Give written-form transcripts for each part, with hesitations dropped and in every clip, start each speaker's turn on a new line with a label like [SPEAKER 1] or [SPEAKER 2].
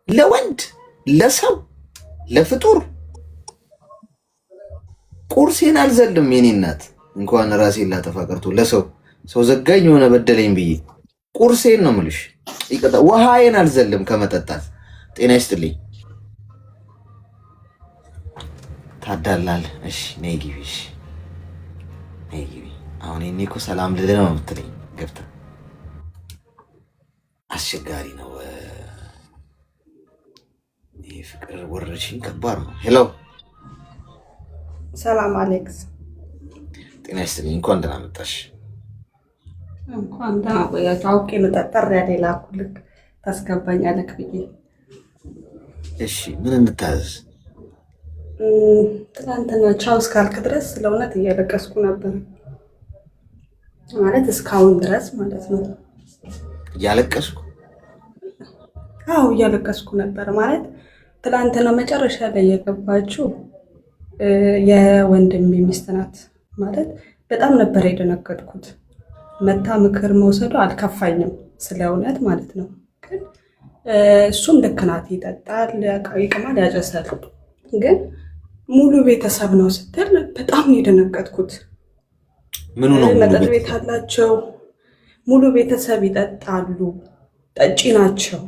[SPEAKER 1] ለወንድ ለሰው ለፍጡር ቁርሴን አልዘልም። የኔ እናት እንኳን ራሴን ላጠፋ ቀርቶ ለሰው ሰው ዘጋኝ የሆነ በደለኝ ብዬ ቁርሴን ነው የምልሽ። ውሃዬን አልዘልም ከመጠጣት። ጤና ይስጥልኝ። ታዳላል። እሺ ነይ ግቢ። እሺ ነይ ግቢ። አሁን እኔ እኮ ሰላም ልልህ ነው የምትለኝ ገብተህ። አስቸጋሪ ነው ይሄ ፍቅር ወረርሽኝ ከባድ ነው። ሄሎ
[SPEAKER 2] ሰላም አሌክስ።
[SPEAKER 1] ጤና ይስጥልኝ። እንኳን ደህና መጣሽ።
[SPEAKER 2] እንኳን ደህና ቆያችሁ። አውቄ ነው ጠጠር ያለ ላኩልክ ታስገባኛለክ ብዬ።
[SPEAKER 1] እሺ ምን እንታዘዝ?
[SPEAKER 2] ትናንትና ቻው እስካልክ ድረስ ለእውነት እያለቀስኩ ነበር። ማለት እስካሁን ድረስ ማለት ነው።
[SPEAKER 1] እያለቀስኩ?
[SPEAKER 2] አዎ እያለቀስኩ ነበር። ማለት ትናንትና መጨረሻ ላይ የገባችው የወንድሜ ሚስት ናት። ማለት በጣም ነበር የደነገጥኩት። መታ ምክር መውሰዱ አልከፋኝም ስለ እውነት ማለት ነው። ግን እሱም ልክ ናት፣ ይጠጣል፣ ይቅማል፣ ያጨሳል። ግን ሙሉ ቤተሰብ ነው ስትል በጣም የደነገጥኩት።
[SPEAKER 1] ምኑ ነው?
[SPEAKER 2] መጠጥ ቤት አላቸው፣ ሙሉ ቤተሰብ ይጠጣሉ፣ ጠጪ ናቸው፣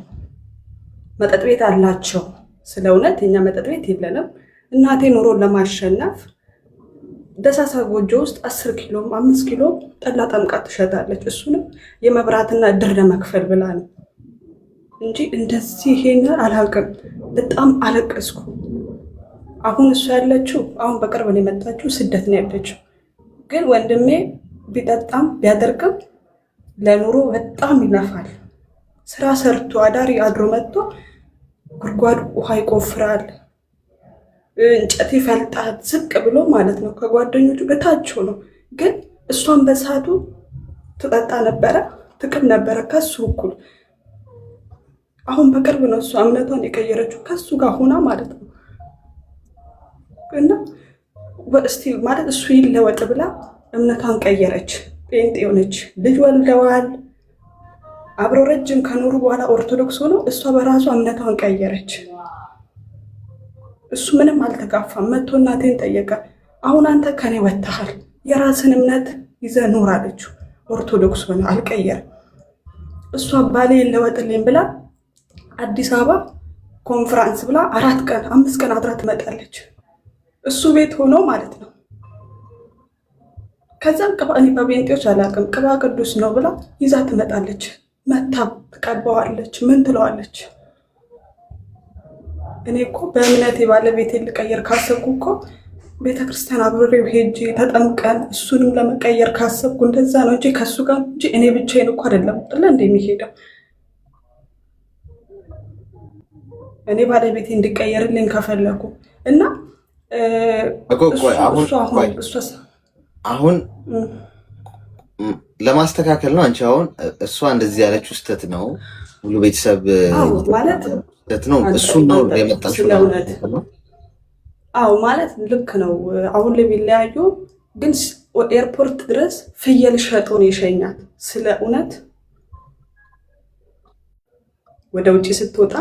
[SPEAKER 2] መጠጥ ቤት አላቸው። ስለ እውነት እኛ መጠጥ ቤት የለንም። እናቴ ኑሮን ለማሸነፍ ደሳሳ ጎጆ ውስጥ 10 ኪሎ 5 ኪሎ ጠላ ጠምቃ ትሸጣለች። እሱንም የመብራትና እድር ለመክፈል ብላ ነው እንጂ እንደዚህ ይሄን አላውቅም። በጣም አለቀስኩ። አሁን እሱ ያለችው አሁን በቅርብ ነው የመጣችው፣ ስደት ነው ያለችው። ግን ወንድሜ ቢጠጣም ቢያደርግም ለኑሮ በጣም ይለፋል። ስራ ሰርቶ አዳሪ አድሮ መጥቶ ጉድጓድ ውሃ ይቆፍራል፣ እንጨት ይፈልጣል፣ ዝቅ ብሎ ማለት ነው። ከጓደኞቹ በታች ነው። ግን እሷን በሰዓቱ ትጠጣ ነበረ፣ ትቅም ነበረ ከሱ እኩል። አሁን በቅርብ ነው እሷ እምነቷን የቀየረችው ከሱ ጋር ሆና ማለት ነው። እና እስቲ ማለት እሱ ይለወጥ ብላ እምነቷን ቀየረች፣ ጴንጤ ሆነች። ልጅ ወልደዋል። አብረው ረጅም ከኖሩ በኋላ ኦርቶዶክስ ሆነው እሷ በራሷ እምነቷን ቀየረች። እሱ ምንም አልተጋፋም። መቶ እናቴን ጠየቀ። አሁን አንተ ከኔ ወጥተሃል፣ የራስን እምነት ይዘህ ኑር አለችው። ኦርቶዶክስ ሆነ፣ አልቀየርም። እሷ ባሌ ይለወጥልኝ ብላ አዲስ አበባ ኮንፈረንስ ብላ 4 ቀን 5 ቀን አድራ ትመጣለች። እሱ ቤት ሆኖ ማለት ነው። ከዛም እኔ በቤንጤዎች አላውቅም፣ ቅባ ቅዱስ ነው ብላ ይዛ ትመጣለች። መታ ትቀባዋለች። ምን ትለዋለች? እኔ እኮ በእምነቴ ባለቤቴን ልቀየር ካሰብኩ እኮ ቤተክርስቲያን አብሬው ሄጄ ተጠምቀን እሱንም ለመቀየር ካሰብኩ እንደዛ ነው እንጂ ከሱ ጋር እንጂ እኔ ብቻዬን እኮ አይደለም ጥለ እንደሚሄደው። እኔ ባለቤቴ እንዲቀየርልኝ ከፈለኩ እና
[SPEAKER 1] አሁን ለማስተካከል ነው። አንቺ አሁን እሷ እንደዚህ ያለችው ስህተት ነው፣ ሙሉ ቤተሰብ
[SPEAKER 2] ማለት
[SPEAKER 1] ስህተት ነው። እሱ ነው የመጣችው።
[SPEAKER 2] አዎ ማለት ልክ ነው። አሁን ላይ ቢለያዩ ግን ኤርፖርት ድረስ ፍየል ሸጦ ነው የሸኛት። ስለ እውነት ወደ ውጭ ስትወጣ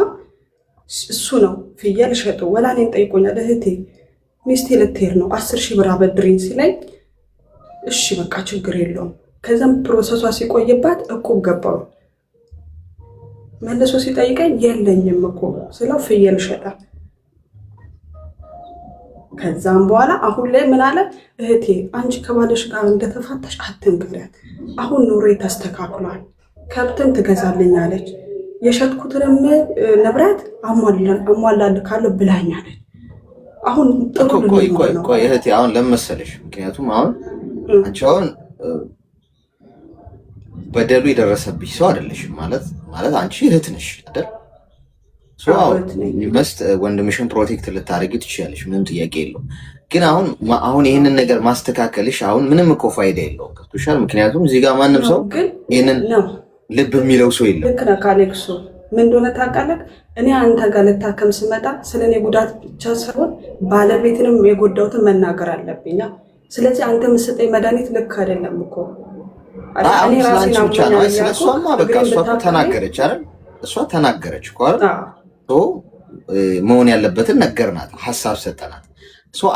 [SPEAKER 2] እሱ ነው ፍየል ሸጦ። ወላኔን ጠይቆኛል። እህቴ ሚስቴ ልትሄድ ነው 10,000 ብር አበድሪኝ ሲለኝ እሺ በቃ ችግር የለውም። ከዛም ፕሮሰሷ ሲቆይባት እቁብ ገባው። መልሶ ሲጠይቀኝ የለኝም እኮ ስለው ፍየል ሸጣ። ከዛም በኋላ አሁን ላይ ምን አለ? እህቴ አንቺ ከባለሽ ጋር እንደተፋታሽ አትንገሪያት፣ አሁን ኑሮ ተስተካክሏል፣ ከብትም ትገዛልኛለች፣ የሸጥኩትንም ንብረት አሟላልካለሁ ብላኛለች። አሁን ጥሩ ነው።
[SPEAKER 1] ቆይ እህቴ አሁን ለመሰለሽ፣ ምክንያቱም አሁን አንቺ አሁን በደሉ የደረሰብሽ ሰው አይደለሽም። ማለት አንቺ እህት ነሽ አይደል? መስት ወንድምሽን ፕሮቴክት ልታደርጊ ትችያለሽ፣ ምንም ጥያቄ የለውም። ግን አሁን ይህንን ነገር ማስተካከልሽ አሁን ምንም እኮ ፋይዳ የለውም። ገብቶሻል? ምክንያቱም እዚህ ጋር ማንም ሰው ይህንን ልብ የሚለው ሰው የለም።
[SPEAKER 2] ልክ ነህ ካሌክሱ። ምን እንደሆነ ታውቃለህ? እኔ አንተ ጋር ልታከም ስመጣ ስለ እኔ ጉዳት ብቻ ሳይሆን ባለቤትንም የጎዳሁትን መናገር አለብኝ። ስለዚህ አንተ የምትሰጠኝ መድኃኒት ልክ አይደለም እኮ።
[SPEAKER 1] ስለሷማ በቃ እሷ ተናገረች አይደል? እሷ ተናገረች እኮ አይደል? መሆን ያለበትን ነገርናት፣ ሀሳብ ሰጠናት።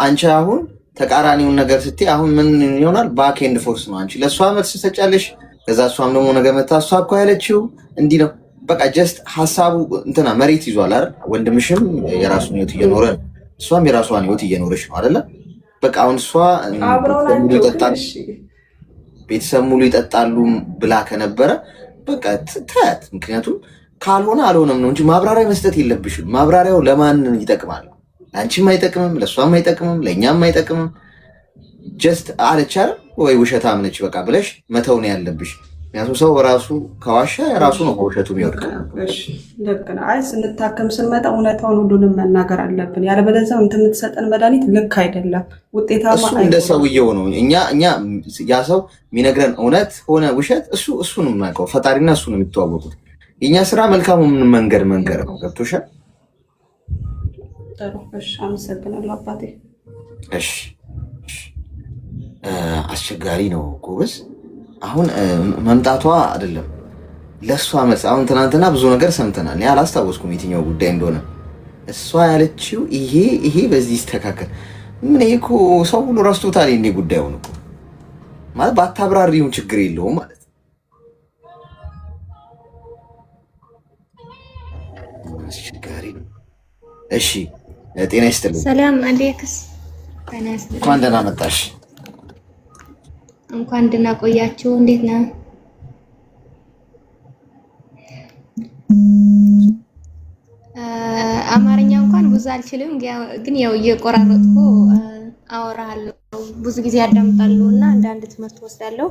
[SPEAKER 1] አንቺ አሁን ተቃራኒውን ነገር ስትይ አሁን ምን ይሆናል? ባክ ኤንድ ፎርስ ነው። አንቺ ለእሷ መልስ ሰጫለሽ፣ ከዛ እሷም ደግሞ ነገር መታ እሷ እኮ ያለችው እንዲህ ነው። በቃ ጀስት ሀሳቡ እንትና መሬት ይዟል አይደል? ወንድምሽም የራሱን ህይወት እየኖረ ነው፣ እሷም የራሷን ህይወት እየኖረች ነው አይደለ? በቃ አሁን እሷ ቤተሰብ ሙሉ ይጠጣሉ ብላ ከነበረ በቃ ትያት። ምክንያቱም ካልሆነ አልሆነም ነው እንጂ ማብራሪያ መስጠት የለብሽም። ማብራሪያው ለማን ይጠቅማል? አንቺም አይጠቅምም፣ ለእሷም አይጠቅምም፣ ለእኛም አይጠቅምም። ጀስት አለች አይደል ወይ ውሸታም ነች በቃ ብለሽ መተው ነው ያለብሽ። ምክንያቱም ሰው በራሱ ከዋሻ የራሱ ነው በውሸቱ የሚወድቅ።
[SPEAKER 2] ልክ ነው። አይ ስንታከም ስንመጣ እውነታውን ሁሉንም መናገር አለብን። ያለበለዚያ እንትን የምትሰጠን መድኃኒት ልክ አይደለም፣ ውጤታማ
[SPEAKER 1] እሱ እንደ ሰውየው ነው። እኛ ያ ሰው የሚነግረን እውነት ሆነ ውሸት እሱ ነው የሚያውቀው። ፈጣሪና እሱ ነው የሚተዋወቁት። የእኛ ስራ መልካሙ መንገድ መንገር ነው። ገብቶሻል?
[SPEAKER 2] እሺ፣ አመሰግናለሁ አባቴ።
[SPEAKER 1] እሺ፣ አስቸጋሪ ነው ጎበዝ። አሁን መምጣቷ አይደለም ለእሷ መልስ። አሁን ትናንትና ብዙ ነገር ሰምተናል። እኔ አላስታወስኩም የትኛው ጉዳይ እንደሆነ። እሷ ያለችው ይሄ በዚህ ይስተካከል። ምን እኮ ሰው ሁሉ ረስቶታል። እንዴ ጉዳዩን እኮ ማለት ባታብራሪውን ችግር የለውም ማለት አስቸጋሪ ነው። እሺ ጤና ይስጥልኝ።
[SPEAKER 3] ሰላም አለይክስ።
[SPEAKER 1] እንኳን ደህና መጣሽ።
[SPEAKER 3] እንኳን ደህና ቆያችሁ። እንዴት ነህ? አማርኛ እንኳን ብዙ አልችልም፣ ግን ያው እየቆራረጥኩ አወራለሁ። ብዙ ጊዜ አዳምጣለሁ እና አንዳንድ ትምህርት ወስዳለሁ።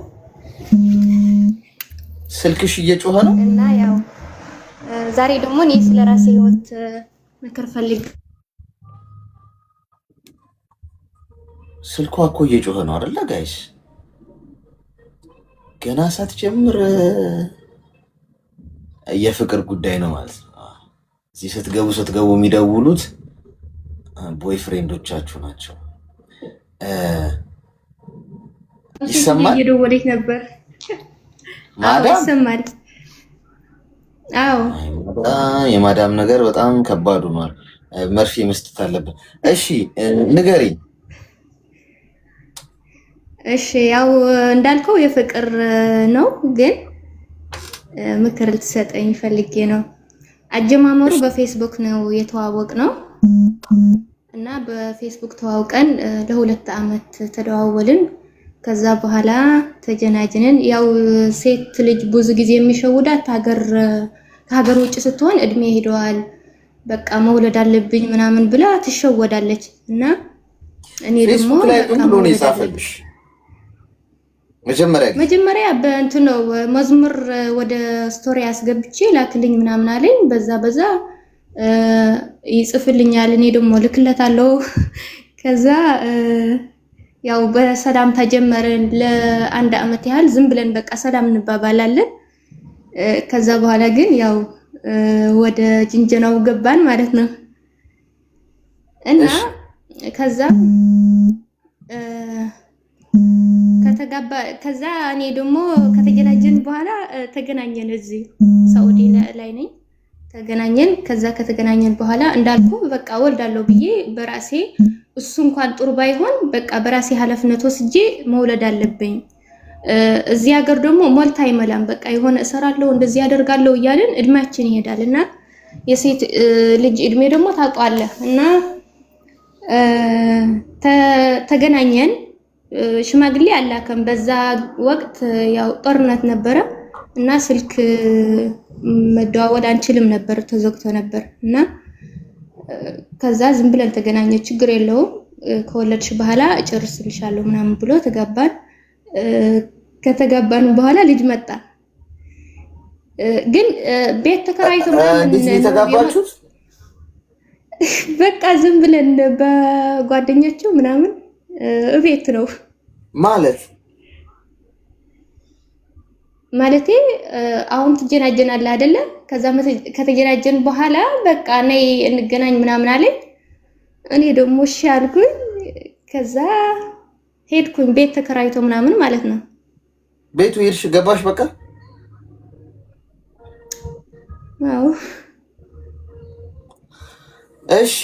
[SPEAKER 1] ስልክሽ እየጮኸ ነው
[SPEAKER 3] እና ያው ዛሬ ደግሞ እኔ ስለራሴ ህይወት ምክር ፈልግ።
[SPEAKER 1] ስልኳ እኮ እየጮኸ ነው አይደለ ጋይስ? ገና ሳትጀምር የፍቅር ጉዳይ ነው ማለት ነው። እዚህ ስትገቡ የሚደውሉት ቦይ ፍሬንዶቻችሁ ናቸው። ይሰማል?
[SPEAKER 3] እየደወለች ነበር። ማዳም ይሰማል? አዎ።
[SPEAKER 1] የማዳም ነገር በጣም ከባድ ሆኗል። መርፌ መስጠት አለብን። እሺ ንገሪኝ።
[SPEAKER 3] እሺ ያው እንዳልከው የፍቅር ነው፣ ግን ምክር ልትሰጠኝ ፈልጌ ነው። አጀማመሩ በፌስቡክ ነው የተዋወቅ ነው እና በፌስቡክ ተዋውቀን ለ2 ዓመት ተደዋወልን። ከዛ በኋላ ተጀናጅንን። ያው ሴት ልጅ ብዙ ጊዜ የሚሸውዳት ከሀገር ውጭ ስትሆን እድሜ ሄደዋል በቃ መውለድ አለብኝ ምናምን ብላ ትሸወዳለች። እና እኔ ደግሞ መጀመሪያ በእንትን ነው መዝሙር ወደ ስቶሪ አስገብቼ ላክልኝ ምናምን አለኝ። በዛ ይጽፍልኛል፣ እኔ ደግሞ ልክለታለሁ። ከዛ ያው በሰላም ተጀመረን። ለ1 ዓመት ያህል ዝም ብለን በቃ ሰላም እንባባላለን። ከዛ በኋላ ግን ያው ወደ ጅንጀናው ገባን ማለት ነው። እና ከዛ ከዛ እኔ ደግሞ ከተገናኘን በኋላ ተገናኘን። እዚህ ሳውዲ ላይ ነኝ። ተገናኘን። ከዛ ከተገናኘን በኋላ እንዳልኩ በቃ ወልዳለሁ ብዬ በራሴ እሱ እንኳን ጥሩ ባይሆን በቃ በራሴ ኃላፊነት ወስጄ መውለድ አለብኝ። እዚህ ሀገር ደግሞ ሞልታ አይመላም። በቃ የሆነ እሰራለሁ እንደዚህ ያደርጋለሁ እያልን እድሜያችን ይሄዳል እና የሴት ልጅ እድሜ ደግሞ ታውቀዋለህ። እና ተገናኘን። ሽማግሌ አላከም። በዛ ወቅት ያው ጦርነት ነበረ እና ስልክ መደዋወል አንችልም ነበር፣ ተዘግቶ ነበር። እና ከዛ ዝም ብለን ተገናኘ። ችግር የለውም ከወለድሽ በኋላ እጨርስልሻለሁ ምናምን ብሎ ተጋባን። ከተጋባን በኋላ ልጅ መጣ። ግን ቤት ተከራይቶ ምናምን
[SPEAKER 1] ተጋባችሁት?
[SPEAKER 3] በቃ ዝም ብለን በጓደኞቹ ምናምን እቤት ነው ማለቴ አሁን ትጀናጀናለህ አይደለ? ከዛ ከተጀናጀን በኋላ በቃ ነይ እንገናኝ ምናምን አለኝ። እኔ ደግሞ እሺ አልኩኝ። ከዛ ሄድኩኝ ቤት ተከራይቶ ምናምን ማለት ነው።
[SPEAKER 1] ቤቱ ሄድሽ ገባሽ? በቃ
[SPEAKER 3] አዎ
[SPEAKER 1] እሺ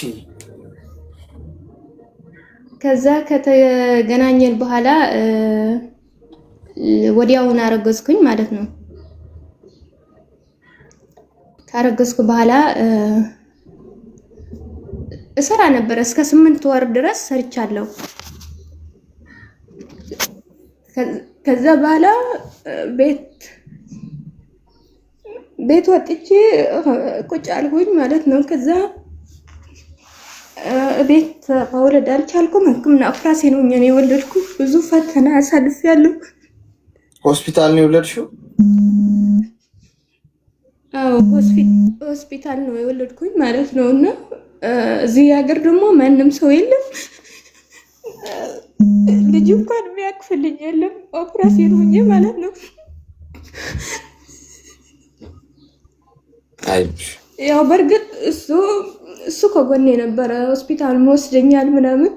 [SPEAKER 3] ከዛ ከተገናኘን በኋላ ወዲያውን አረገዝኩኝ ማለት ነው። ካረገዝኩ በኋላ እሰራ ነበር እስከ 8 ወር ድረስ ሰርቻለሁ። ከዛ በኋላ ቤት ወጥቼ ቁጭ አልኩኝ ማለት ነው። ከዛ ቤት መውለድ አልቻልኩም። ሕክምና ኦፕራሲዮን ነው የወለድኩ። ብዙ ፈተና አሳልፌያለሁ።
[SPEAKER 1] ሆስፒታል ነው የወለድሽው?
[SPEAKER 3] አዎ ሆስፒታል ነው የወለድኩኝ ማለት ነው። እና እዚህ ሀገር ደግሞ ማንም ሰው የለም፣ ልጅ እንኳን የሚያቅፍልኝ የለም። ኦፕራሲዮን ሆኜ ማለት ነው። ያው በእርግጥ እሱ ከጎኔ ነበረ፣ ሆስፒታል ወስደኛል ምናምን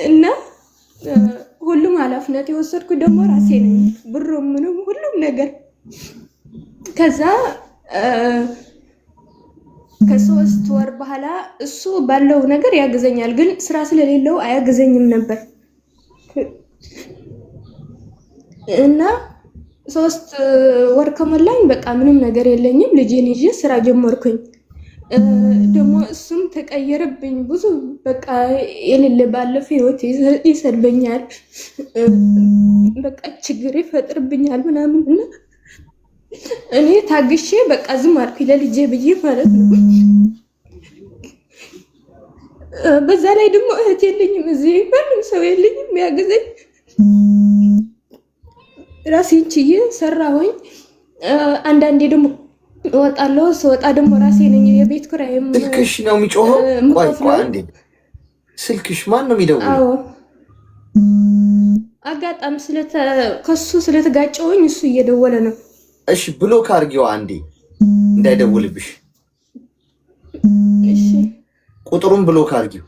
[SPEAKER 3] እና ሁሉም ኃላፊነት የወሰድኩት ደግሞ ራሴ ነኝ። ብሩም ምንም ሁሉም ነገር። ከዛ ከ3 ወር በኋላ እሱ ባለው ነገር ያግዘኛል፣ ግን ስራ ስለሌለው አያግዘኝም ነበር እና 3 ወር ከሞላኝ በቃ ምንም ነገር የለኝም። ልጄን ይዤ ስራ ጀመርኩኝ። ደግሞ እሱም ተቀየረብኝ ብዙ በቃ የሌለ ባለፈ ህይወት ይሰድበኛል፣ በቃ ችግር ይፈጥርብኛል ምናምን እና እኔ ታግሼ በቃ ዝም አልኩኝ ለልጄ ብዬ ማለት ነው። በዛ ላይ ደግሞ እህት የለኝም፣ እዚህ ማንም ሰው የለኝም የሚያግዘኝ። ራሴን ችዬ ሰራሁኝ። አንዳንዴ ደግሞ እወጣለሁ። ስወጣ ደግሞ ራሴ ነኝ የቤት ኪራይም።
[SPEAKER 1] ስልክሽ ነው የሚጮኸው? ቆይ አንዴ፣ ስልክሽ ማን ነው የሚደውለው?
[SPEAKER 3] አዎ አጋጣሚ ከሱ ስለተጋጨሁኝ እሱ እየደወለ ነው።
[SPEAKER 1] እሺ ብሎክ አድርጊው አንዴ እንዳይደውልብሽ።
[SPEAKER 3] እሺ
[SPEAKER 1] ቁጥሩን ብሎክ አድርጊው።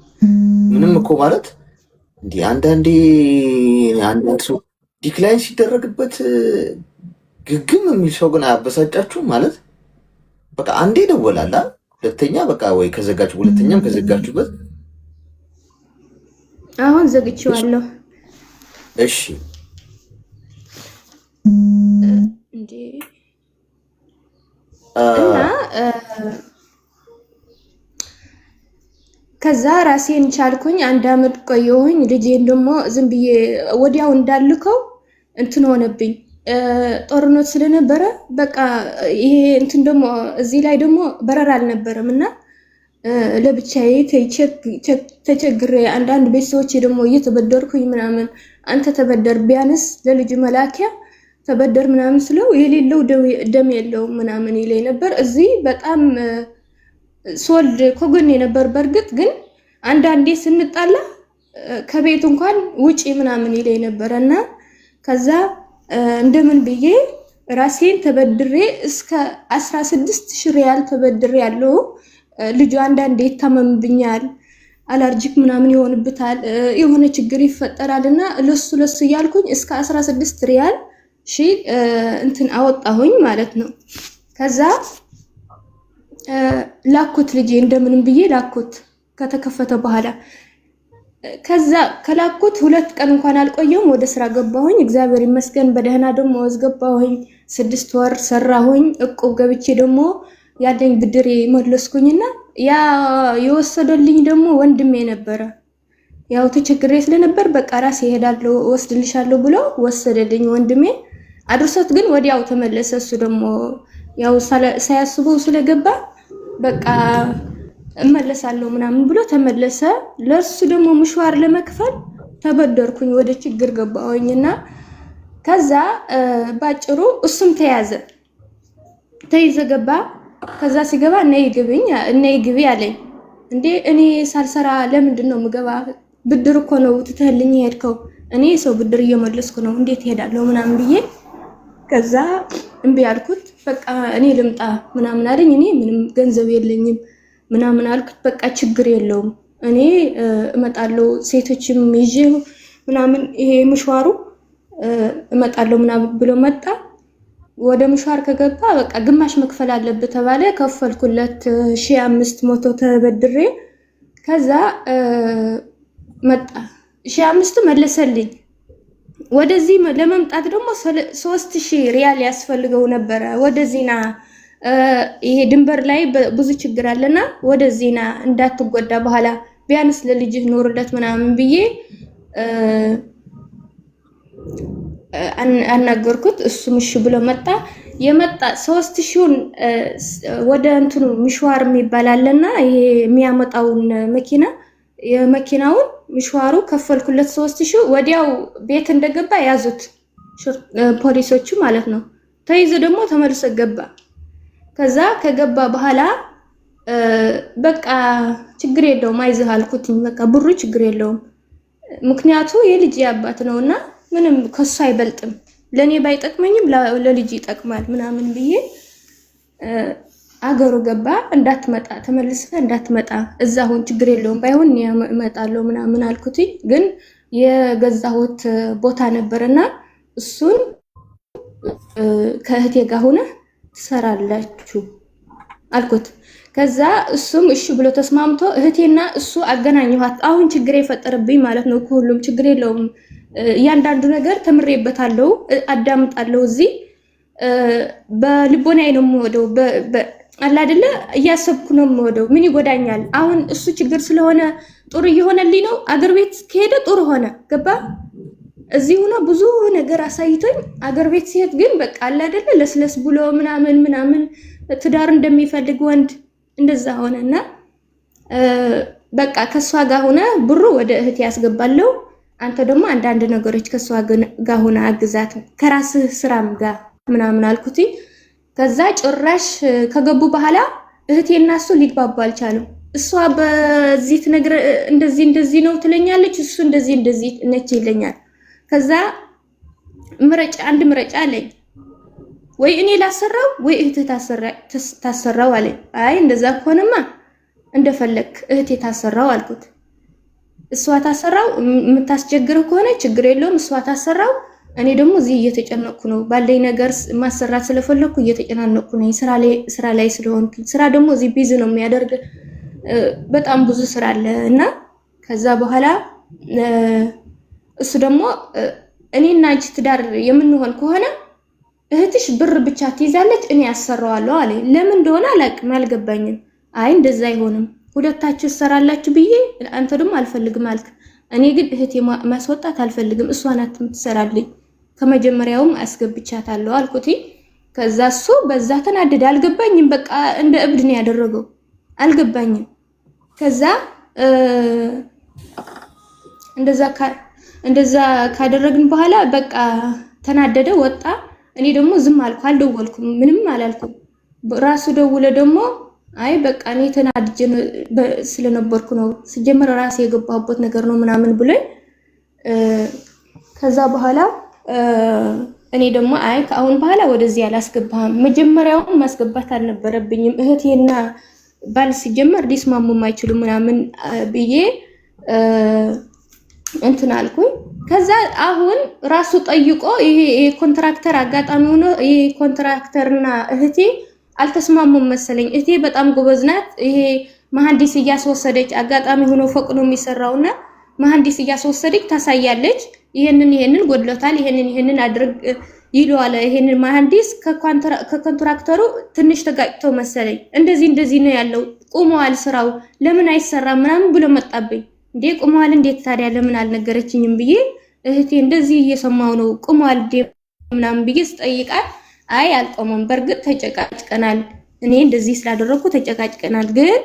[SPEAKER 1] ምንም እኮ ማለት እንዴ አንዳንድ ሰው ዲክላይን ሲደረግበት ግግም የሚል ሰው ግን አያበሳጫችሁ ማለት በቃ አንዴ ደወላላ፣ ሁለተኛ በቃ ወይ ከዘጋችሁ፣ ሁለተኛም ከዘጋችሁበት።
[SPEAKER 3] አሁን ዘግቼዋለሁ።
[SPEAKER 1] እሺ
[SPEAKER 3] እንዴ እና ከዛ ራሴን ቻልኩኝ። 1 አመት ቆየሁኝ። ልጄን ደግሞ ዝም ብዬ ወዲያው እንዳልከው እንትን ሆነብኝ፣ ጦርነት ስለነበረ በቃ ይሄ እንትን ደግሞ እዚህ ላይ ደግሞ በረራ አልነበረም እና ለብቻዬ ተቸግሬ አንዳንድ ቤተሰቦቼ ደግሞ እየተበደርኩኝ ምናምን አንተ ተበደር ቢያንስ ለልጅ መላኪያ ተበደር ምናምን ስለው የሌለው ደም የለውም ምናምን ይለኝ ነበር። እዚህ በጣም ሶልድ ከጎኔ ነበር። በእርግጥ ግን አንዳንዴ ስንጣላ ከቤት እንኳን ውጪ ምናምን ይለኝ ነበር እና ከዛ እንደምን ብዬ ራሴን ተበድሬ እስከ 16,000 ሪያል ተበድሬ ያለው። ልጁ አንዳንዴ ይታመምብኛል፣ አለርጂክ ምናምን ይሆንብታል፣ የሆነ ችግር ይፈጠራልና ለሱ እያልኩኝ እስከ 16 ሪያል እንትን አወጣሁኝ ማለት ነው። ከዛ ላኩት ልጄ እንደምንም ብዬ ላኩት ከተከፈተ በኋላ። ከዛ ከላኩት 2 ቀን እንኳን አልቆየም፣ ወደ ስራ ገባሁኝ። እግዚአብሔር ይመስገን በደህና ደግሞ ወዝገባሁኝ። 6 ወር ሰራሁኝ። እቁብ ገብቼ ደግሞ ያለኝ ብድሬ መለስኩኝና ያ የወሰደልኝ ደግሞ ወንድሜ ነበረ። ያው ተቸግሬ ስለነበር በቃ ራሴ እሄዳለሁ ወስድልሻለሁ ብሎ ወሰደልኝ ወንድሜ። አድርሶት ግን ወዲያው ተመለሰ። እሱ ደግሞ ያው ሳያስበው ስለገባ በቃ እመለሳለሁ ምናምን ብሎ ተመለሰ። ለሱ ደግሞ ምሽዋር ለመክፈል ተበደርኩኝ፣ ወደ ችግር ገባሁኝና ከዛ ባጭሩ እሱም ተይዘ ገባ። ከዛ ሲገባ ነይ ግቢ አለኝ። እንዴ እኔ ሳልሰራ ለምንድን ነው ምገባ? ብድር እኮ ነው ትተህልኝ ሄድከው። እኔ ሰው ብድር እየመለስኩ ነው እንዴት ሄዳለሁ ምናምን ብዬ ከዛ እምቢ አልኩት። በቃ እኔ ልምጣ ምናምን አለኝ። እኔ ምንም ገንዘብ የለኝም ምናምን አልኩት። በቃ ችግር የለውም እኔ እመጣለሁ፣ ሴቶችም ይዤ ምናምን ይሄ ምሽዋሩ እመጣለሁ ምናምን ብሎ መጣ። ወደ ምሽዋር ከገባ በቃ ግማሽ መክፈል አለበት ተባለ። ከፈልኩለት 1500 ተበድሬ ከዛ መጣ 1500 መለሰልኝ። ወደዚህ ለመምጣት ደግሞ 3000 ሪያል ያስፈልገው ነበር። ወደዚህና ይሄ ድንበር ላይ ብዙ ችግር አለና ወደዚህና እንዳትጎዳ በኋላ ቢያንስ ለልጅህ ኖርለት ምናምን ብዬ አናገርኩት። እሱም እሺ ብሎ መጣ። የመጣ 3000ን ወደ እንትኑ ምሽዋር የሚባል አለና ይሄ የሚያመጣውን መኪና የመኪናውን ምሽዋሩ ከፈልኩለት 3000። ወዲያው ቤት እንደገባ ያዙት ፖሊሶቹ ማለት ነው። ተይዞ ደግሞ ተመልሶ ገባ። ከዛ ከገባ በኋላ በቃ ችግር የለውም አይዞህ አልኩት። በቃ ብሩ ችግር የለውም ምክንያቱ የልጅ አባት ነውና ምንም ከሱ አይበልጥም። ለኔ ባይጠቅመኝም ለልጅ ይጠቅማል ምናምን ብዬ አገሩ ገባ። እንዳትመጣ ተመልሰህ እንዳትመጣ እዛሁን ችግር የለውም ባይሆን እመጣለሁ ምናምን አልኩት። ግን የገዛሁት ቦታ ነበርና እሱን ከእህቴ ጋር ሆነ ትሰራላችሁ አልኩት። ከዛ እሱም እሺ ብሎ ተስማምቶ እህቴና እሱ አገናኘኋት። አሁን ችግር የፈጠረብኝ ማለት ነው። ሁሉም ችግር የለውም እያንዳንዱ ነገር ተምሬበታለሁ፣ አዳምጣለሁ። እዚህ በልቦናዬ ነው የምወደው፣ አላ አይደለ እያሰብኩ ነው የምወደው። ምን ይጎዳኛል? አሁን እሱ ችግር ስለሆነ ጥሩ እየሆነልኝ ነው። አገር ቤት ከሄደ ጥሩ ሆነ ገባ። እዚህ ሆነ ብዙ ነገር አሳይቶኝ አገር ቤት ሲሄድ ግን በቃ አላ አይደለ ለስለስ ብሎ ምናምን ትዳር እንደሚፈልግ ወንድ እንደዛ ሆነና በቃ ከሷ ጋር ሆነ ብሩ ወደ እህት ያስገባለው። አንተ ደግሞ አንዳንድ ነገሮች ከሷ ጋር ሆነ አግዛት ከራስህ ስራም ጋር ምናምን አልኩት። ከዛ ጭራሽ ከገቡ በኋላ እህቴና እሱ ሊግባቡ አልቻለም። እሷ በዚህ ነገር እንደዚህ ነው ትለኛለች፣ እሱ እንደዚህ ነች ይለኛል። ከዛ አንድ ምረጫ አለኝ፣ ወይ እኔ ላሰራው ወይ እህቴ ታሰራው አለኝ። አይ እንደዛ ከሆነማ እንደፈለክ እህቴ ታሰራው አልኩት። እሷ ታሰራው የምታስቸግር ከሆነ ችግር የለውም እሷ ታሰራው። እኔ ደግሞ እዚህ እየተጨነቅኩ ነው ባለኝ ነገር ማሰራት ስለፈለኩ እየተጨናነቅኩ ነኝ ስራ ላይ ስለሆንኩኝ። ስራ ደግሞ እዚህ ቢዚ ነው የሚያደርግ በጣም ብዙ ስራ አለ እና ከዛ በኋላ እሱ ደግሞ እኔና አንቺ ትዳር የምንሆን ከሆነ እህትሽ ብር ብቻ ትይዛለች እኔ ያሰራዋለሁ አለ። ለምን እንደሆነ አላውቅም አልገባኝም። አይ እንደዛ አይሆንም ሁለታችሁ ሰራላችሁ ብዬ አንተ ደግሞ አልፈልግም አልክ። እኔ ግን እህቴ ማስወጣት አልፈልግም፣ እሷ ናት የምትሰራልኝ፣ ከመጀመሪያውም አስገብቻታለሁ አልኩት። ከዛ እሱ በዛ ተናደደ። አልገባኝም በቃ እንደ እብድ ነው ያደረገው አልገባኝም። ከዛ እንደዛ ካደረግን በኋላ በቃ ተናደደ ወጣ። እኔ ደግሞ ዝም አልኩ፣ አልደወልኩም፣ ምንም አላልኩም። ራሱ ደውለ ደግሞ አይ በቃ እኔ ተናድጄ ስለነበርኩ ነው ሲጀመር ራሴ የገባሁበት ነገር ነው ምናምን ብሎኝ ከዛ በኋላ እኔ ደግሞ አይ ከአሁን በኋላ ወደዚህ አላስገባህም፣ መጀመሪያውን ማስገባት አልነበረብኝም፣ እህቴና ባል ሲጀመር ሊስማሙ የማይችሉ ምናምን ብዬ እንትን አልኩኝ። ከዛ አሁን ራሱ ጠይቆ ይሄ ኮንትራክተር አጋጣሚ ሆኖ ይሄ ኮንትራክተርና እህቴ አልተስማሙም መሰለኝ። እህቴ በጣም ጎበዝ ናት። ይሄ መሐንዲስ እያስወሰደች አጋጣሚ ሆኖ ፎቅ ነው የሚሰራውና መሐንዲስ እያስወሰደች ታሳያለች። ይሄንን ጎድሎታል፣ ይሄንን አድርግ ይለዋል። ይሄንን መሐንዲስ ከኮንትራክተሩ ትንሽ ተጋጭቶ መሰለኝ እንደዚህ ነው ያለው፣ ቁመዋል፣ ስራው ለምን አይሰራም ምናምን ብሎ መጣብኝ። እንዴ ቁመዋል እንዴት ታዲያ ለምን አልነገረችኝም ብዬ እህቴ እንደዚህ እየሰማው ነው ቁመዋል ምናምን ብዬ ስጠይቃት አይ አልቆመም፣ በርግጥ ተጨቃጭቀናል፣ እኔ እንደዚህ ስላደረኩ ተጨቃጭቀናል፣ ግን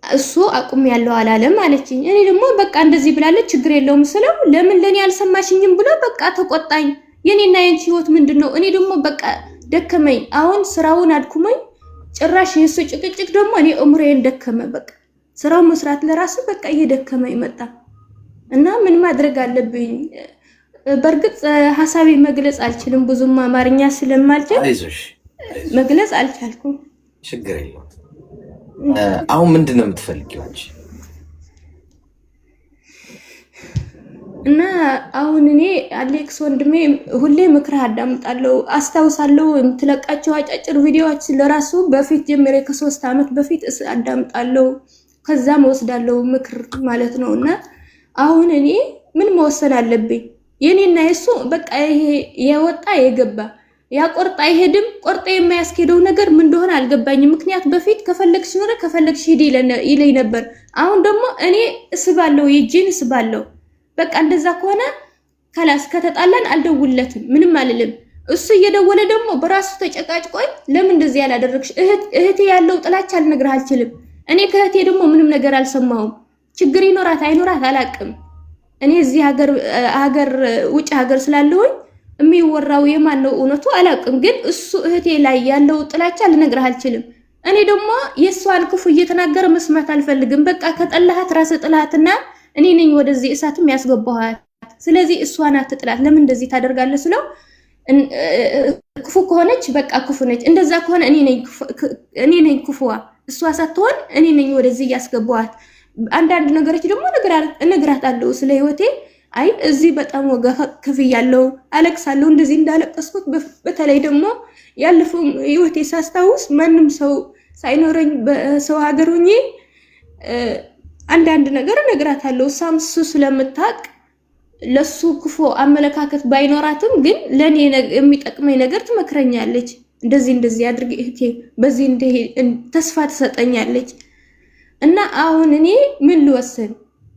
[SPEAKER 3] እሱ አቁም ያለው አላለም አለችኝ። እኔ ደግሞ በቃ እንደዚህ ብላለች ችግር የለውም ስለው ለምን ለኔ አልሰማሽኝም ብሎ በቃ ተቆጣኝ። የኔና የንቺ ህይወት ምንድነው? እኔ ደግሞ በቃ ደከመኝ። አሁን ስራውን አድኩመኝ ጭራሽ የሱ ጭቅጭቅ ደግሞ እኔ እምሬን ደከመ። በቃ ስራው መስራት ለራሱ በቃ እየደከመኝ መጣ እና ምን ማድረግ አለብኝ? በርግጥ ሐሳቤ መግለጽ አልችልም፣ ብዙም አማርኛ ስለማልችል መግለጽ አልቻልኩም።
[SPEAKER 1] ችግር የለውም። አሁን ምንድነው የምትፈልጊው አንቺ?
[SPEAKER 3] እና አሁን እኔ አሌክስ ወንድሜ ሁሌ ምክር አዳምጣለሁ፣ አስታውሳለሁ። የምትለቃቸው አጫጭር ቪዲዮዎች ለራሱ በፊት ጀምሬ ከ3 ዓመት በፊት አዳምጣለሁ፣ ከዛም ወስዳለሁ ምክር ማለት ነው። እና አሁን እኔ ምን መወሰን አለብኝ? የኔና የሱ በቃ ይሄ የወጣ የገባ ያቆርጣ አይሄድም። ቆርጣ የማያስኬደው ነገር ምን እንደሆነ አልገባኝም። ምክንያት በፊት ከፈለግሽ ኖረ ከፈለግሽ ሂድ ይለኝ ነበር። አሁን ደግሞ እኔ እስባለሁ፣ የጂን እስባለሁ። በቃ እንደዛ ከሆነ ከላስ ከተጣላን አልደውለትም፣ ምንም አልልም። እሱ እየደወለ ደግሞ በራሱ ተጨቃጭቆኝ ለምን እንደዚህ ያላደረግሽ እህቴ ያለው ጥላቻ አልነግርህ አልችልም። እኔ ከእህቴ ደግሞ ምንም ነገር አልሰማሁም። ችግር ይኖራት አይኖራት አላቅም። እኔ እዚህ ሀገር ውጭ ሀገር ስላለሁኝ የሚወራው የማን ነው እውነቱ አላቅም። ግን እሱ እህቴ ላይ ያለው ጥላቻ ልነግርህ አልችልም። እኔ ደግሞ የሷን ክፉ እየተናገረ መስማት አልፈልግም። በቃ ከጠላሃት ራስ ጥላሃትና እኔ ነኝ ወደዚህ እሳትም ያስገባኋት። ስለዚህ እሷን አትጥላት። ለምን እንደዚህ ታደርጋለህ ስለው ክፉ ከሆነች በቃ ክፉ ነች። እንደዛ ከሆነ እኔ ነኝ ክፉዋ፣ እሷ ሳትሆን እኔ ነኝ ወደዚህ ያስገባኋት። አንዳንድ ነገሮች ደግሞ እነግራታለሁ ስለ ህይወቴ። አይ እዚህ በጣም ወጋ ከፍያለሁ፣ አለቅሳለሁ። እንደዚህ እንዳለቀስኩት በተለይ ደግሞ ያለፈው ህይወቴ ሳስታውስ ማንም ሰው ሳይኖረኝ በሰው ሀገር ሆኜ አንዳንድ ነገር እነግራታለሁ። እሷም እሱ ስለምታውቅ ለሱ ክፉ አመለካከት ባይኖራትም ግን ለኔ የሚጠቅመኝ ነገር ትመክረኛለች። እንደዚህ አድርግ እህቴ፣ በዚህ ተስፋ ትሰጠኛለች። እና አሁን እኔ ምን ልወስን?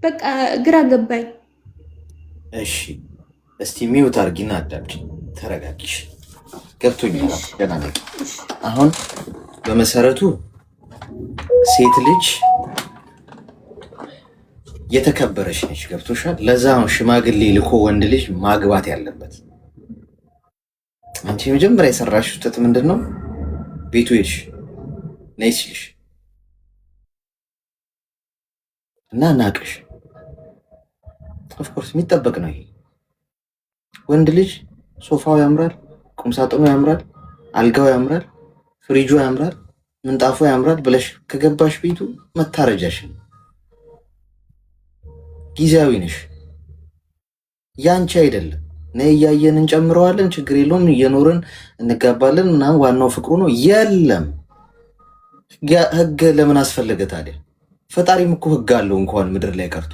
[SPEAKER 3] በቃ ግራ ገባኝ።
[SPEAKER 1] እሺ እስቲ ሚውት አርጊና አዳምጪ፣ ተረጋጊሽ። ገብቶኛል። ገና ነኝ። አሁን በመሰረቱ ሴት ልጅ የተከበረች ነች። ገብቶሻል? ለዛ ነው ሽማግሌ ልኮ ወንድ ልጅ ማግባት ያለበት። አንቺ መጀመሪያ የሰራሽው ስህተት ምንድን ነው? ቤቱ ሄድሽ ነይ ሲልሽ እና ናቅሽ። ኦፍኮርስ የሚጠበቅ ነው ይሄ። ወንድ ልጅ ሶፋው ያምራል፣ ቁምሳጥኑ ያምራል፣ አልጋው ያምራል፣ ፍሪጁ ያምራል፣ ምንጣፉ ያምራል ብለሽ ከገባሽ ቤቱ መታረጃሽን ጊዜያዊ ነሽ፣ ያንቺ አይደለም። ነይ እያየን እንጨምረዋለን፣ ችግር የለውም እየኖርን እንጋባለን ምናምን፣ ዋናው ፍቅሩ ነው። የለም ህግ ለምን አስፈለገ ታዲያ? ፈጣሪም እኮ ህግ አለው እንኳን ምድር ላይ ቀርቶ።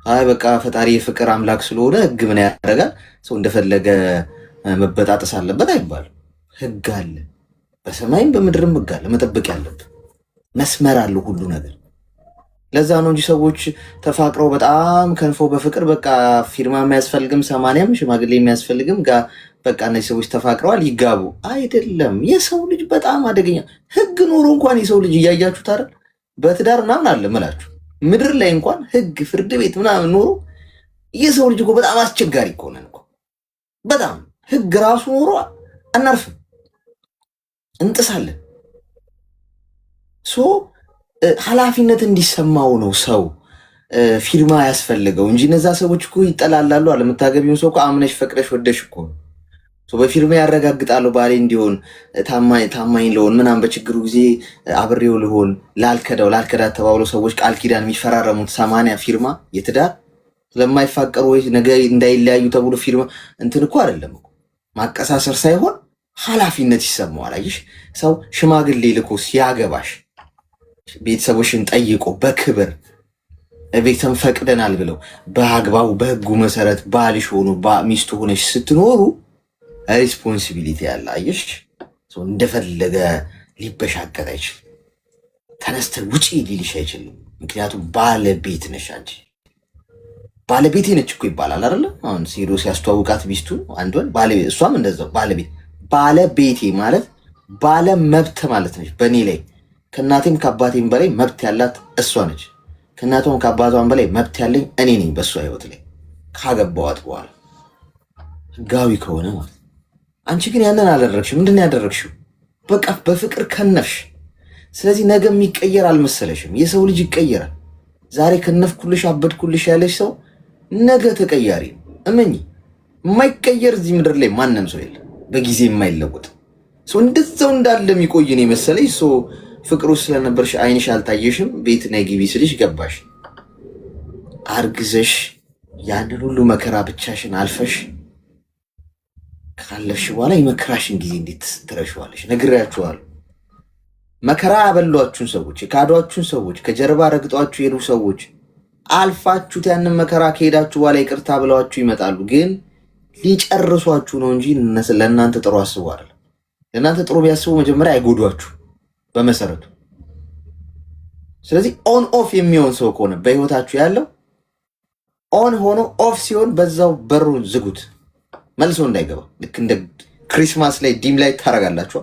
[SPEAKER 1] አይ በቃ ፈጣሪ የፍቅር አምላክ ስለሆነ ህግ ምን ያደርጋል? ሰው እንደፈለገ መበጣጠስ አለበት አይባልም። ህግ አለ፣ በሰማይም በምድርም ህግ አለ። መጠበቅ ያለብን መስመር አለው ሁሉ ነገር። ለዛ ነው እንጂ ሰዎች ተፋቅረው በጣም ከንፈው በፍቅር በቃ ፊርማ የሚያስፈልግም 80ም ሽማግሌ የሚያስፈልግም በቃ እነዚህ ሰዎች ተፋቅረዋል ይጋቡ አይደለም። የሰው ልጅ በጣም አደገኛ። ህግ ኖሮ እንኳን የሰው ልጅ እያያችሁት አይደል? በትዳር ምናምን አለ ምላችሁ ምድር ላይ እንኳን ህግ ፍርድ ቤት ምናምን ኖሮ የሰው ልጅ እኮ በጣም አስቸጋሪ እኮ ነን እኮ። በጣም ህግ ራሱ ኖሮ አናርፍም፣ እንጥሳለን። ኃላፊነት እንዲሰማው ነው ሰው ፊርማ ያስፈልገው እንጂ እነዛ ሰዎች እኮ ይጠላላሉ። አለምታገቢውን ሰው እኮ አምነሽ ፈቅደሽ ወደሽ እኮ በፊርማ ያረጋግጣሉ። ባሌ እንዲሆን ታማኝ ለሆን ምናምን በችግሩ ጊዜ አብሬው ልሆን ላልከዳት ተባብለው ሰዎች ቃል ኪዳን የሚፈራረሙት 80 ፊርማ የትዳር ስለማይፋቀሩ ወይ ነገ እንዳይለያዩ ተብሎ ፊርማ እንትን እኮ አይደለም እኮ ማቀሳሰር ሳይሆን ኃላፊነት ይሰማዋል። አየሽ ሰው ሽማግሌ ልኮ ሲያገባሽ ቤተሰቦችን ጠይቆ በክብር ቤተሰብ ፈቅደናል ብለው በአግባቡ በህጉ መሰረት ባልሽ ሆኖ ሚስቱ ሆነሽ ስትኖሩ ሪስፖንሲቢሊቲ ያለ አየሽ። እንደፈለገ ሊበሻቀጥ አይችልም። ተነስተ ውጪ ሊልሽ አይችልም። ምክንያቱም ባለቤት ነሽ አንቺ። ባለቤቴ ነች እኮ ይባላል አይደለ? አሁን ሲሮ ሲያስተዋውቃት ሚስቱ አንድ ወንድ ባለቤት፣ እሷም እንደዛው ባለቤቴ ማለት ባለ መብት ማለት ነች በእኔ ላይ። ከእናቴም ከአባቴም በላይ መብት ያላት እሷ ነች። ከእናቷም ከአባቷም በላይ መብት ያለኝ እኔ ነኝ በእሷ ህይወት ላይ ካገባዋት በኋላ ህጋዊ ከሆነ ማለት። አንቺ ግን ያንን አላደረግሽም። ምንድን ነው ያደረግሽው? በቃ በፍቅር ከነፍሽ። ስለዚህ ነገ የሚቀየር አልመሰለሽም። የሰው ልጅ ይቀየራል። ዛሬ ከነፍኩልሽ አበድኩልሽ ያለሽ ሰው ነገ ተቀያሪ ነው። እመኚ። የማይቀየር እዚህ ምድር ላይ ማንም ሰው የለም። በጊዜ የማይለወጥ ሰው እንደዛው እንዳለ የሚቆይን የመሰለኝ ሰው ፍቅሩ ስለነበርሽ አይንሽ አልታየሽም። ቤት ነይ ግቢ ስልሽ ገባሽ። አርግዘሽ ያንን ሁሉ መከራ ብቻሽን አልፈሽ ካለፍሽ በኋላ የመከራሽን ጊዜ እንዴት ትረሺዋለሽ? ነግሬያችኋለሁ። መከራ ያበሏችሁን ሰዎች፣ የካዷችሁን ሰዎች፣ ከጀርባ ረግጧችሁ የሄዱ ሰዎች አልፋችሁት ያንን መከራ ከሄዳችሁ በኋላ ይቅርታ ብለዋችሁ ይመጣሉ። ግን ሊጨርሷችሁ ነው እንጂ ለእናንተ ጥሩ አስቡ አይደል። ለእናንተ ጥሩ ቢያስቡ መጀመሪያ አይጎዷችሁ በመሰረቱ። ስለዚህ ኦን ኦፍ የሚሆን ሰው ከሆነ በህይወታችሁ ያለው ኦን ሆኖ ኦፍ ሲሆን በዛው በሩን ዝጉት፣ መልሶ እንዳይገባ። ልክ እንደ ክሪስማስ ላይ ዲም ላይት ታረጋላችሁ።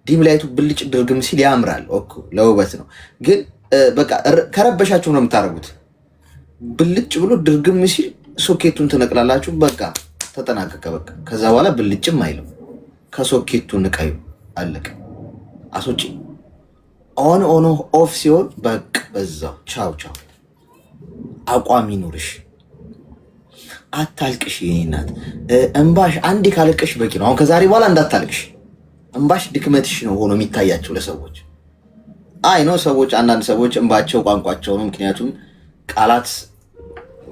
[SPEAKER 1] ዲም ላይቱ ብልጭ ድርግም ሲል ያምራል፣ ኦኬ ለውበት ነው። ግን በቃ ከረበሻችሁ ነው የምታረጉት። ብልጭ ብሎ ድርግም ሲል ሶኬቱን ትነቅላላችሁ። በቃ ተጠናቀቀ። በቃ ከዛ በኋላ ብልጭም አይልም። ከሶኬቱ ንቀዩ፣ አለቀ። አሶጪ ኦን ኦን ኦፍ ሲሆን በቃ በዛው ቻው ቻው። አቋም ይኑርሽ። አታልቅሽ የኔ እናት። እንባሽ አንዴ ካለቀሽ በቂ ነው። አሁን ከዛሬ በኋላ እንዳታልቅሽ። እንባሽ ድክመትሽ ነው ሆኖ የሚታያቸው ለሰዎች። አይ ነው ሰዎች፣ አንዳንድ ሰዎች እንባቸው ቋንቋቸው ነው። ምክንያቱም ቃላት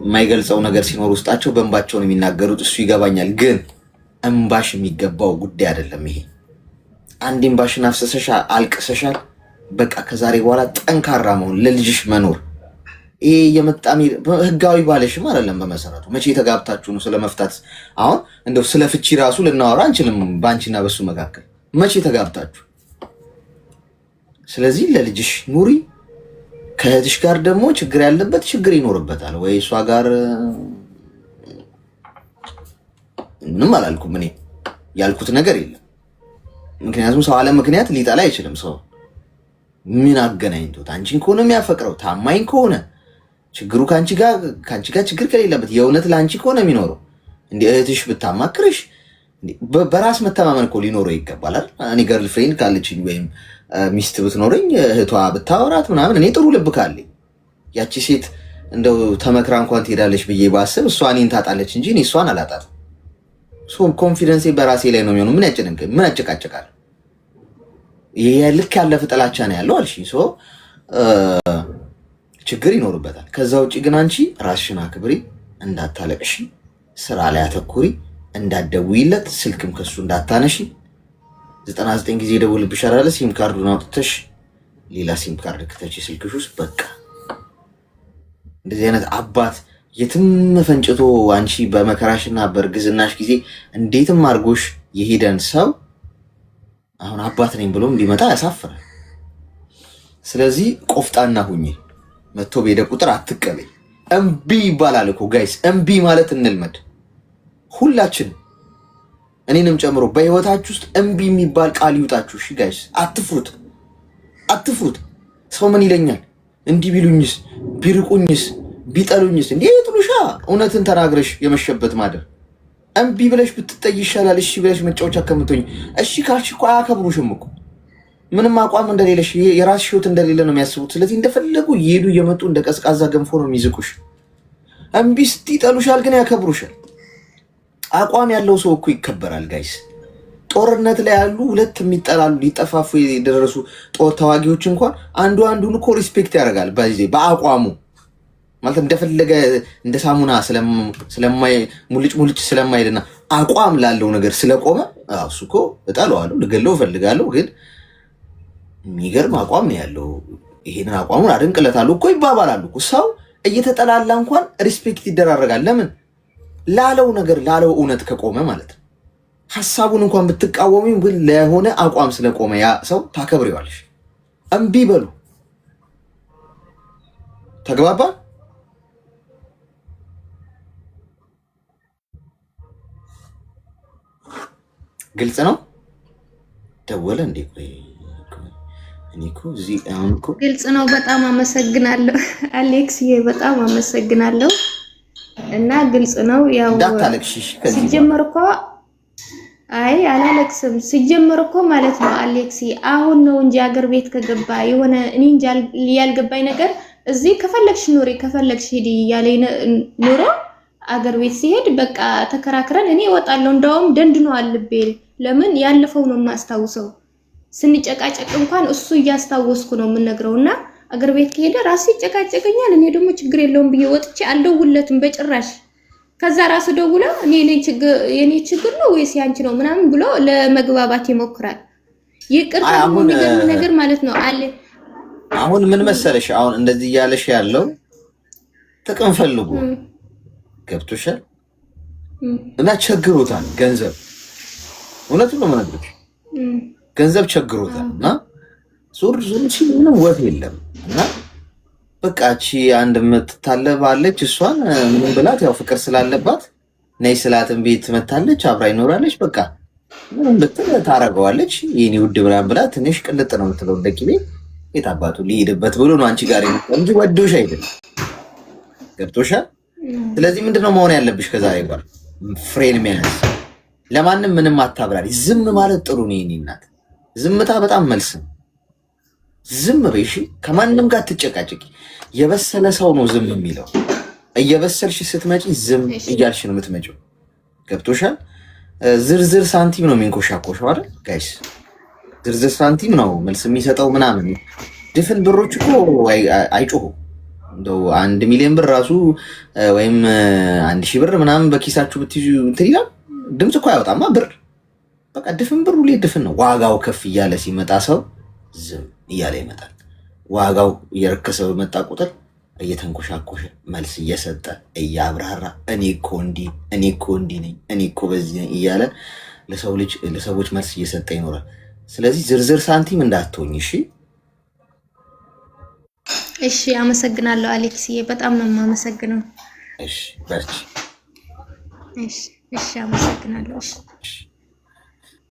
[SPEAKER 1] የማይገልጸው ነገር ሲኖር ውስጣቸው በእንባቸው ነው የሚናገሩት። እሱ ይገባኛል። ግን እንባሽ የሚገባው ጉዳይ አይደለም ይሄ። አንድ እንባሽን አፍሰሰሻል፣ አልቅሰሻል። በቃ ከዛሬ በኋላ ጠንካራ መሆን፣ ለልጅሽ መኖር። ይሄ የመጣሚ ህጋዊ ባለሽም አይደለም በመሰረቱ። መቼ ተጋብታችሁ ነው ስለመፍታት? አሁን እንደው ስለ ፍቺ ራሱ ልናወራ አንችልም በአንቺና በሱ መካከል። መቼ ተጋብታችሁ? ስለዚህ ለልጅሽ ኑሪ። ከእህትሽ ጋር ደግሞ ችግር ያለበት ችግር ይኖርበታል ወይ እሷ ጋር ምንም አላልኩም። እኔ ያልኩት ነገር የለም። ምክንያቱም ሰው አለ ምክንያት ሊጠላ አይችልም። ሰው ምን አገናኝቶት? አንቺን ከሆነ የሚያፈቅረው ታማኝ ከሆነ ችግሩ ከአንቺ ጋር ችግር ከሌለበት የእውነት ለአንቺ ከሆነ የሚኖረው እንደ እህትሽ ብታማክርሽ በራስ መተማመን እኮ ሊኖረው ይገባል አይደል? እኔ ገርል ፍሬንድ ካለችኝ ወይም ሚስት ብትኖረኝ እህቷ ብታወራት ምናምን እኔ ጥሩ ልብ ካለኝ ያቺ ሴት እንደው ተመክራ እንኳን ትሄዳለች ብዬ ባስብ እሷ እኔን ታጣለች እንጂ እኔ እሷን አላጣትም። ኮንፊደንሴ በራሴ ላይ ነው የሚሆነው። ምን ያጨነቀኝ? ምን ያጨቃጨቃል? ይሄ ልክ ያለፈ ጥላቻ ነው ያለው አልሽኝ። ችግር ይኖርበታል። ከዛ ውጭ ግን አንቺ ራስሽን አክብሪ፣ እንዳታለቅሽ፣ ስራ ላይ አተኩሪ፣ እንዳትደውይለት፣ ስልክም ከሱ እንዳታነሺ። 99 ጊዜ ደውልብሻል አለ። ሲም ካርዱን አውጥተሽ ሌላ ሲም ካርድ ከተች ስልክሽ ውስጥ በቃ እንደዚህ አይነት አባት የትም ፈንጭቶ አንቺ በመከራሽና በእርግዝናሽ ጊዜ እንዴትም አድርጎሽ የሄደን ሰው አሁን አባት ነኝ ብሎም ቢመጣ ያሳፍራል። ስለዚህ ቆፍጣና ሁኚ። መጥቶ በሄደ ቁጥር አትቀበይ። እምቢ ይባላል እኮ ጋይስ። እምቢ ማለት እንልመድ ሁላችን፣ እኔንም ጨምሮ በህይወታችሁ ውስጥ እምቢ የሚባል ቃል ይውጣችሁ። እሺ ጋይስ፣ አትፍሩት፣ አትፍሩት። ሰው ምን ይለኛል እንዲህ ቢሉኝስ፣ ቢርቁኝስ፣ ቢጠሉኝስ? እንዴ ጥሉሻ። እውነትን ተናግረሽ የመሸበት ማደር። እምቢ ብለሽ ብትጠይ ይሻላል እሺ ብለሽ መጫወቻ ከምትሆኝ። እሺ ካልሽ እኮ አያከብሩሽም እኮ። ምንም አቋም እንደሌለሽ የራስሽ ህይወት እንደሌለ ነው የሚያስቡት። ስለዚህ እንደፈለጉ እየሄዱ እየመጡ እንደ ቀዝቃዛ ገንፎ ነው የሚዝቁሽ። እምቢ ስትይ ይጠሉሻል፣ ግን ያከብሩሻል። አቋም ያለው ሰው እኮ ይከበራል ጋይስ። ጦርነት ላይ ያሉ ሁለት የሚጠላሉ ሊጠፋፉ የደረሱ ጦር ተዋጊዎች እንኳን አንዱ አንዱን እኮ ሪስፔክት ያደርጋል በአቋሙ ማለት እንደፈለገ እንደ ሳሙና ሙልጭ ስለማይልና አቋም ላለው ነገር ስለቆመ እሱ እኮ እጠለዋለሁ፣ ልገለው እፈልጋለሁ፣ ግን የሚገርም አቋም ነው ያለው፣ ይሄንን አቋሙን አድንቅለታለሁ እኮ ይባባላሉ እኮ። ሰው እየተጠላላ እንኳን ሪስፔክት ይደራረጋል። ለምን? ላለው ነገር ላለው እውነት ከቆመ ማለት ነው። ሐሳቡን እንኳን ብትቃወሚ ግን ለሆነ አቋም ስለቆመ ያ ሰው ታከብሪዋለሽ። እምቢ በሉ። ተግባባ? ግልጽ ነው። ደወለ እንዴ? ቆይ እኔ እኮ እዚህ አሁን እኮ
[SPEAKER 3] ግልጽ ነው። በጣም አመሰግናለሁ አሌክስዬ፣ በጣም አመሰግናለሁ። እና ግልጽ ነው። ያው
[SPEAKER 1] እንዳታለቅሽሽ
[SPEAKER 3] ሲጀመር እኮ አይ አላለቅስም። ሲጀመር እኮ ማለት ነው አሌክሲ፣ አሁን ነው እንጂ አገር ቤት ከገባ የሆነ እኔ እንጃ ያልገባኝ ነገር እዚህ ከፈለግሽ ኑሪ ከፈለግሽ ሂዲ ያለኝ ኑሮ አገር ቤት ሲሄድ በቃ ተከራክረን እኔ እወጣለሁ። እንደውም ደንድኖ አልቤ ለምን ያለፈው ነው የማስታውሰው። ስንጨቃጨቅ እንኳን እሱ እያስታወስኩ ነው የምነግረውና አገር ቤት ከሄደ ራሱ ይጨቃጨቀኛል። እኔ ደግሞ ችግር የለውም ብዬ ወጥቼ አልደውለትም በጭራሽ። ከዛ ራሱ ደውላ የኔ ችግር ነው ወይስ ያንቺ ነው ምናምን ብሎ ለመግባባት ይሞክራል። ይቅርታ ነገር ማለት ነው አለ።
[SPEAKER 1] አሁን ምን መሰለሽ፣ አሁን እንደዚህ እያለሽ ያለው ጥቅም ፈልጉ ገብቶሻል እና ቸግሮታል ገንዘብ። እውነቱን ነው የምነግርሽ፣ ገንዘብ ቸግሮታል እና ዙር ሲል ምንም ወፍ የለም እና በቃ እቺ አንድ የምትታለባለች እሷን ምን ብላት ያው ፍቅር ስላለባት ነይ ስላትን ቤት መታለች፣ አብራ ይኖራለች። በቃ ምንም ብትል ታረገዋለች። የኔ ውድ ምናምን ብላ ትንሽ ቅልጥ ነው የምትለው እንደ ቂቤ የታባቱ ሊሄድበት ብሎ ነው አንቺ ጋር እንጂ ወዶሽ አይደለም። ገብቶሻል? ስለዚህ ምንድነው መሆን ያለብሽ ከዛሬ ጋር ፍሬን መያዝ። ለማንም ምንም አታብራሪ። ዝም ማለት ጥሩ ነው የኔ እናት። ዝምታ በጣም መልስ ነው። ዝም በይ እሺ። ከማንም ጋር ትጨቃጨቂ። የበሰለ ሰው ነው ዝም የሚለው። እየበሰልሽ ስትመጪ ዝም እያልሽ ነው የምትመጪው። ገብቶሻል? ዝርዝር ሳንቲም ነው የሚንኮሻኮሸው አይደል ጋይስ? ዝርዝር ሳንቲም ነው መልስ የሚሰጠው ምናምን። ድፍን ብሮች እኮ አይጮሁም። እንደው 1 ሚሊዮን ብር ራሱ ወይም 1000 ብር ምናምን በኪሳችሁ ብትይዙ እንትን ይላል፣ ድምፅ እኮ አያወጣማ ብር። በቃ ድፍን ብሩ ላይ ድፍን ነው። ዋጋው ከፍ እያለ ሲመጣ ሰው ዝም እያለ ይመጣል። ዋጋው እየረከሰ በመጣ ቁጥር እየተንኮሻኮሸ መልስ እየሰጠ እያብራራ እኔ እኮ እንዲህ ነኝ፣ እኔ እኮ በዚህ ነኝ እያለ ለሰዎች መልስ እየሰጠ ይኖራል። ስለዚህ ዝርዝር ሳንቲም እንዳትሆኝ እሺ።
[SPEAKER 3] እሺ፣ አመሰግናለሁ አሌክስዬ፣ በጣም ነው የማመሰግነው።
[SPEAKER 1] እሺ፣ በርቺ።
[SPEAKER 3] እሺ፣ አመሰግናለሁ። እሺ።